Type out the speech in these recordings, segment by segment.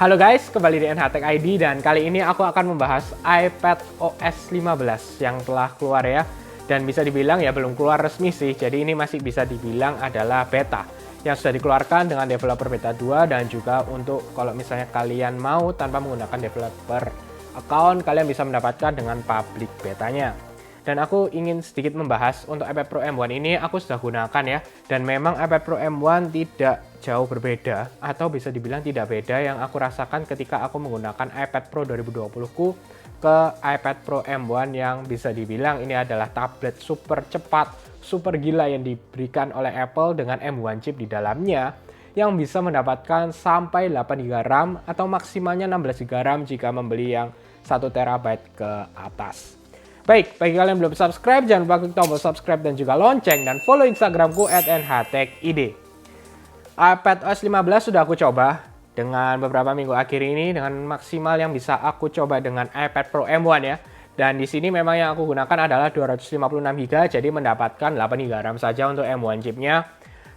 Halo guys, kembali di NHTech ID dan kali ini aku akan membahas iPad OS 15 yang telah keluar ya. Dan bisa dibilang ya belum keluar resmi sih, jadi ini masih bisa dibilang adalah beta yang sudah dikeluarkan dengan developer beta 2 dan juga untuk kalau misalnya kalian mau tanpa menggunakan developer account, kalian bisa mendapatkan dengan public betanya. Dan aku ingin sedikit membahas untuk iPad Pro M1 ini aku sudah gunakan ya. Dan memang iPad Pro M1 tidak jauh berbeda atau bisa dibilang tidak beda yang aku rasakan ketika aku menggunakan iPad Pro 2020ku ke iPad Pro M1 yang bisa dibilang ini adalah tablet super cepat, super gila yang diberikan oleh Apple dengan M1 chip di dalamnya yang bisa mendapatkan sampai 8GB RAM atau maksimalnya 16GB RAM jika membeli yang 1TB ke atas. Baik, bagi kalian yang belum subscribe, jangan lupa klik tombol subscribe dan juga lonceng dan follow Instagramku @nhtechid. iPad OS 15 sudah aku coba dengan beberapa minggu akhir ini dengan maksimal yang bisa aku coba dengan iPad Pro M1 ya. Dan di sini memang yang aku gunakan adalah 256GB, jadi mendapatkan 8GB RAM saja untuk M1 chipnya.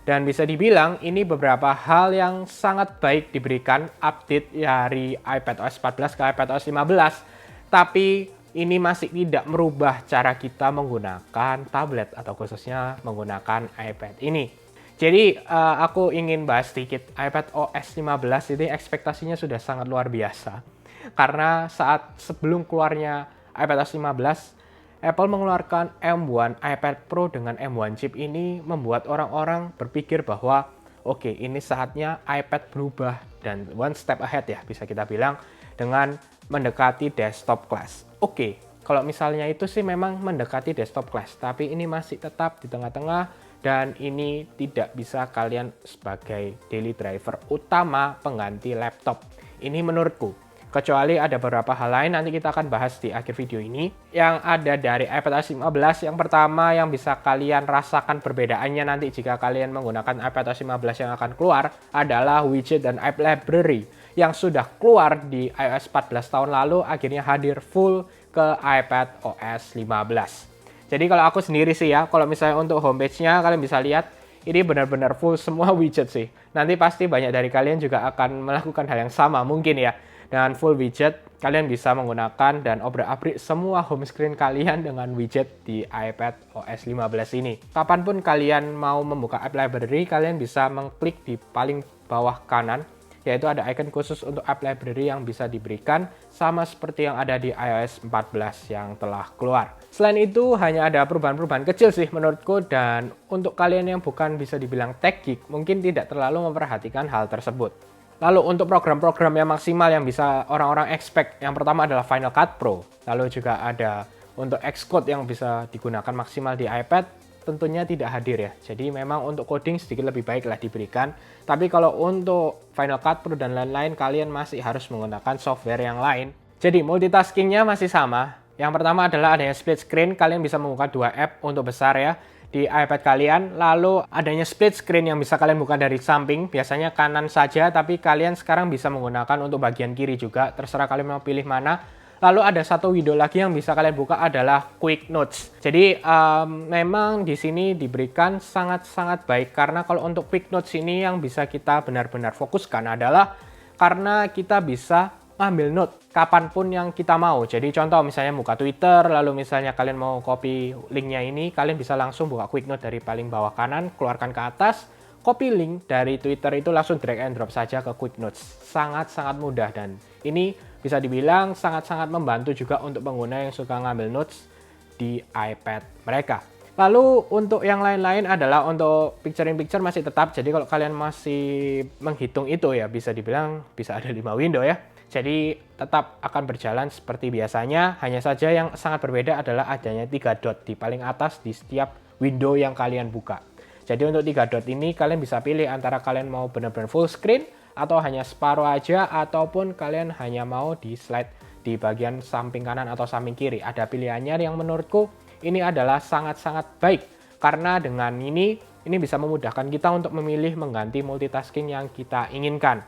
Dan bisa dibilang ini beberapa hal yang sangat baik diberikan update dari iPad OS 14 ke iPad OS 15. Tapi ini masih tidak merubah cara kita menggunakan tablet atau khususnya menggunakan iPad ini. Jadi aku ingin bahas sedikit iPad OS 15 ini ekspektasinya sudah sangat luar biasa. Karena saat sebelum keluarnya iPad OS 15, Apple mengeluarkan M1 iPad Pro dengan M1 chip ini membuat orang-orang berpikir bahwa oke, ini saatnya iPad berubah dan one step ahead ya bisa kita bilang dengan mendekati desktop class. Oke, kalau misalnya itu sih memang mendekati desktop class, tapi ini masih tetap di tengah-tengah dan ini tidak bisa kalian sebagai daily driver utama pengganti laptop. Ini menurutku. Kecuali ada beberapa hal lain nanti kita akan bahas di akhir video ini yang ada dari iPad OS 15. Yang pertama yang bisa kalian rasakan perbedaannya nanti jika kalian menggunakan iPad OS 15 yang akan keluar adalah widget dan app library yang sudah keluar di iOS 14 tahun lalu akhirnya hadir full ke iPad OS 15. Jadi kalau aku sendiri sih ya, kalau misalnya untuk homepage-nya kalian bisa lihat ini benar-benar full semua widget sih. Nanti pasti banyak dari kalian juga akan melakukan hal yang sama mungkin ya. Dengan full widget, kalian bisa menggunakan dan obrak-abrik semua home screen kalian dengan widget di iPad OS 15 ini. Kapanpun kalian mau membuka app library, kalian bisa mengklik di paling bawah kanan, yaitu ada icon khusus untuk app library yang bisa diberikan sama seperti yang ada di iOS 14 yang telah keluar. Selain itu, hanya ada perubahan-perubahan kecil sih menurutku dan untuk kalian yang bukan bisa dibilang tech geek, mungkin tidak terlalu memperhatikan hal tersebut. Lalu untuk program-program yang maksimal yang bisa orang-orang expect, yang pertama adalah Final Cut Pro. Lalu juga ada untuk Xcode yang bisa digunakan maksimal di iPad, tentunya tidak hadir ya. Jadi memang untuk coding sedikit lebih baiklah diberikan. Tapi kalau untuk Final Cut Pro dan lain-lain, kalian masih harus menggunakan software yang lain. Jadi multitaskingnya masih sama. Yang pertama adalah adanya split screen, kalian bisa membuka dua app untuk besar ya di iPad kalian. Lalu adanya split screen yang bisa kalian buka dari samping, biasanya kanan saja, tapi kalian sekarang bisa menggunakan untuk bagian kiri juga, terserah kalian mau pilih mana. Lalu ada satu window lagi yang bisa kalian buka adalah Quick Notes. Jadi memang di sini diberikan sangat-sangat baik karena kalau untuk Quick Notes ini yang bisa kita benar-benar fokuskan adalah karena kita bisa ambil note kapanpun yang kita mau. Jadi contoh misalnya buka Twitter, lalu misalnya kalian mau copy linknya ini, kalian bisa langsung buka Quick Note dari paling bawah kanan, keluarkan ke atas, copy link dari Twitter itu langsung drag and drop saja ke Quick Notes. Sangat-sangat mudah dan ini bisa dibilang sangat-sangat membantu juga untuk pengguna yang suka ngambil notes di iPad mereka. Lalu untuk yang lain-lain adalah untuk picture-in-picture masih tetap. Jadi kalau kalian masih menghitung itu ya bisa dibilang bisa ada 5 window ya. Jadi tetap akan berjalan seperti biasanya, hanya saja yang sangat berbeda adalah adanya 3 dot di paling atas di setiap window yang kalian buka. Jadi untuk 3 dot ini kalian bisa pilih antara kalian mau benar-benar full screen atau hanya separuh aja ataupun kalian hanya mau di slide di bagian samping kanan atau samping kiri. Ada pilihannya yang menurutku ini adalah sangat-sangat baik karena dengan ini bisa memudahkan kita untuk memilih mengganti multitasking yang kita inginkan.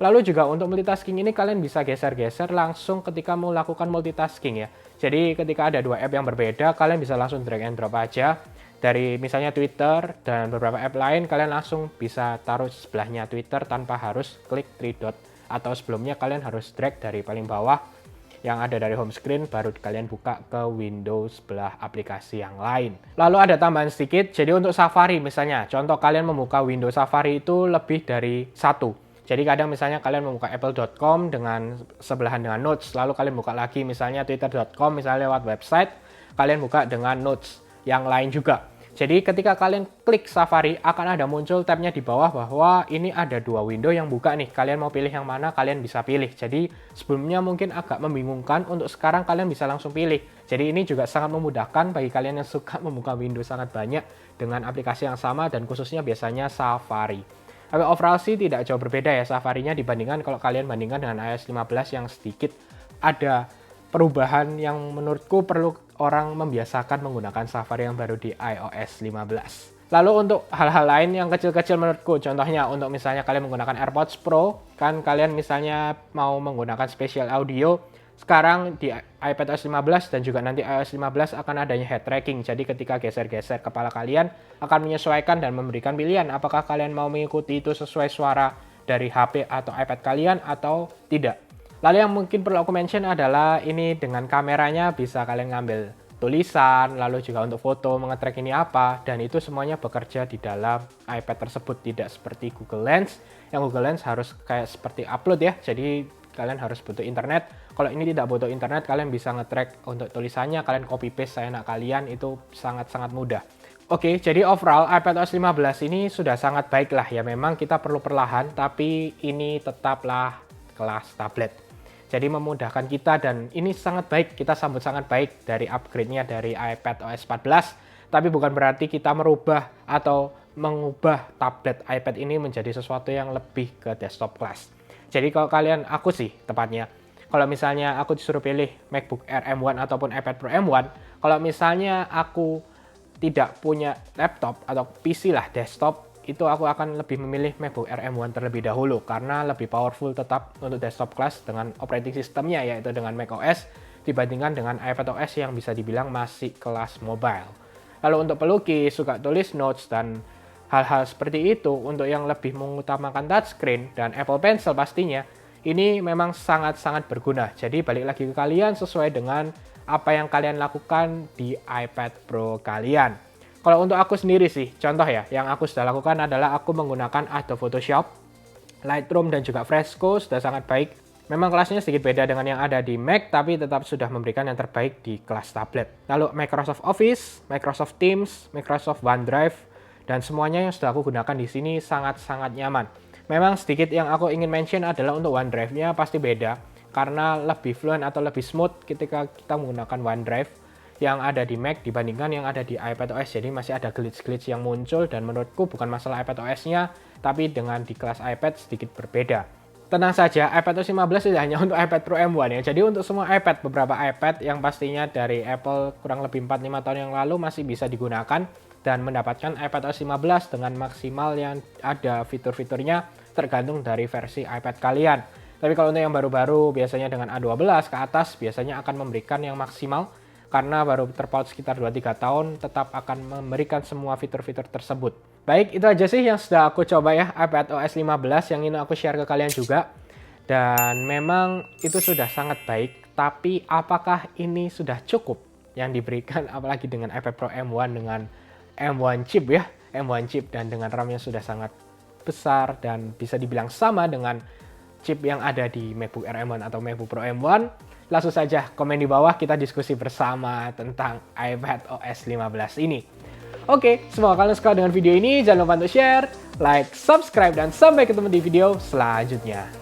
Lalu juga untuk multitasking ini kalian bisa geser-geser langsung ketika mau lakukan multitasking ya. Jadi ketika ada dua app yang berbeda, kalian bisa langsung drag and drop aja. Dari misalnya Twitter dan beberapa app lain, kalian langsung bisa taruh sebelahnya Twitter tanpa harus klik 3 dot atau sebelumnya kalian harus drag dari paling bawah yang ada dari home screen, baru kalian buka ke Windows sebelah aplikasi yang lain. Lalu ada tambahan sedikit, jadi untuk Safari misalnya, contoh kalian membuka Windows Safari itu lebih dari satu. Jadi kadang misalnya kalian membuka apple.com dengan sebelahan dengan Notes, lalu kalian buka lagi misalnya twitter.com misalnya lewat website, kalian buka dengan Notes yang lain juga. Jadi ketika kalian klik Safari akan ada muncul tabnya di bawah bahwa ini ada dua window yang buka nih. Kalian mau pilih yang mana kalian bisa pilih. Jadi sebelumnya mungkin agak membingungkan, untuk sekarang kalian bisa langsung pilih. Jadi ini juga sangat memudahkan bagi kalian yang suka membuka window sangat banyak dengan aplikasi yang sama dan khususnya biasanya Safari. Tapi overall sih tidak jauh berbeda ya Safari-nya dibandingkan kalau kalian bandingkan dengan iOS 15 yang sedikit ada perubahan yang menurutku perlu orang membiasakan menggunakan Safari yang baru di iOS 15. Lalu untuk hal-hal lain yang kecil-kecil menurutku, contohnya untuk misalnya kalian menggunakan AirPods Pro, kan kalian misalnya mau menggunakan spatial audio, sekarang di iPadOS 15 dan juga nanti iOS 15 akan adanya head tracking. Jadi ketika geser-geser kepala kalian akan menyesuaikan dan memberikan pilihan apakah kalian mau mengikuti itu sesuai suara dari HP atau iPad kalian atau tidak. Lalu yang mungkin perlu aku mention adalah ini dengan kameranya bisa kalian ngambil tulisan, lalu juga untuk foto, mengetrack ini apa, dan itu semuanya bekerja di dalam iPad tersebut, tidak seperti Google Lens. Yang Google Lens harus kayak seperti upload ya, jadi kalian harus butuh internet. Kalau ini tidak butuh internet, kalian bisa ngetrack untuk tulisannya, kalian copy paste seenak kalian, itu sangat-sangat mudah. Oke, jadi overall iPadOS 15 ini sudah sangat baik lah ya, memang kita perlu perlahan, tapi ini tetaplah kelas tablet. Jadi memudahkan kita dan ini sangat baik, kita sambut sangat baik dari upgrade-nya dari iPadOS 14. Tapi bukan berarti kita merubah atau mengubah tablet iPad ini menjadi sesuatu yang lebih ke desktop class. Jadi kalau kalian, aku sih tepatnya, kalau misalnya aku disuruh pilih MacBook Air M1 ataupun iPad Pro M1, kalau misalnya aku tidak punya laptop atau PC lah desktop, itu aku akan lebih memilih MacBook Air M1 terlebih dahulu karena lebih powerful tetap untuk desktop class dengan operating systemnya yaitu dengan macOS dibandingkan dengan iPadOS yang bisa dibilang masih kelas mobile. Lalu untuk pelukis, suka tulis notes dan hal-hal seperti itu untuk yang lebih mengutamakan touchscreen dan Apple Pencil pastinya, ini memang sangat-sangat berguna. Jadi balik lagi ke kalian sesuai dengan apa yang kalian lakukan di iPad Pro kalian. Kalau untuk aku sendiri sih, contoh ya, yang aku sudah lakukan adalah aku menggunakan Adobe Photoshop, Lightroom, dan juga Fresco, sudah sangat baik. Memang kelasnya sedikit beda dengan yang ada di Mac, tapi tetap sudah memberikan yang terbaik di kelas tablet. Lalu Microsoft Office, Microsoft Teams, Microsoft OneDrive, dan semuanya yang sudah aku gunakan di sini sangat-sangat nyaman. Memang sedikit yang aku ingin mention adalah untuk OneDrive-nya pasti beda, karena lebih fluent atau lebih smooth ketika kita menggunakan OneDrive yang ada di Mac dibandingkan yang ada di iPadOS. Jadi masih ada glitch-glitch yang muncul dan menurutku bukan masalah iPadOS-nya, tapi dengan di kelas iPad sedikit berbeda. Tenang saja, iPadOS 15 tidak hanya untuk iPad Pro M1 ya. Jadi untuk semua iPad, beberapa iPad yang pastinya dari Apple kurang lebih 4-5 tahun yang lalu masih bisa digunakan dan mendapatkan iPadOS 15 dengan maksimal yang ada fitur-fiturnya tergantung dari versi iPad kalian. Tapi kalau untuk yang baru-baru biasanya dengan A12 ke atas biasanya akan memberikan yang maksimal karena baru terpaut sekitar 2-3 tahun tetap akan memberikan semua fitur-fitur tersebut. Baik, itu aja sih yang sudah aku coba ya iPadOS 15 yang ingin aku share ke kalian juga. Dan memang itu sudah sangat baik, tapi apakah ini sudah cukup yang diberikan apalagi dengan iPad Pro M1 dengan M1 chip ya, M1 chip dan dengan RAM yang sudah sangat besar dan bisa dibilang sama dengan chip yang ada di MacBook Air M1 atau MacBook Pro M1. Langsung saja komen di bawah, kita diskusi bersama tentang iPadOS 15 ini. Oke, semoga kalian suka dengan video ini. Jangan lupa untuk share, like, subscribe, dan sampai ketemu di video selanjutnya.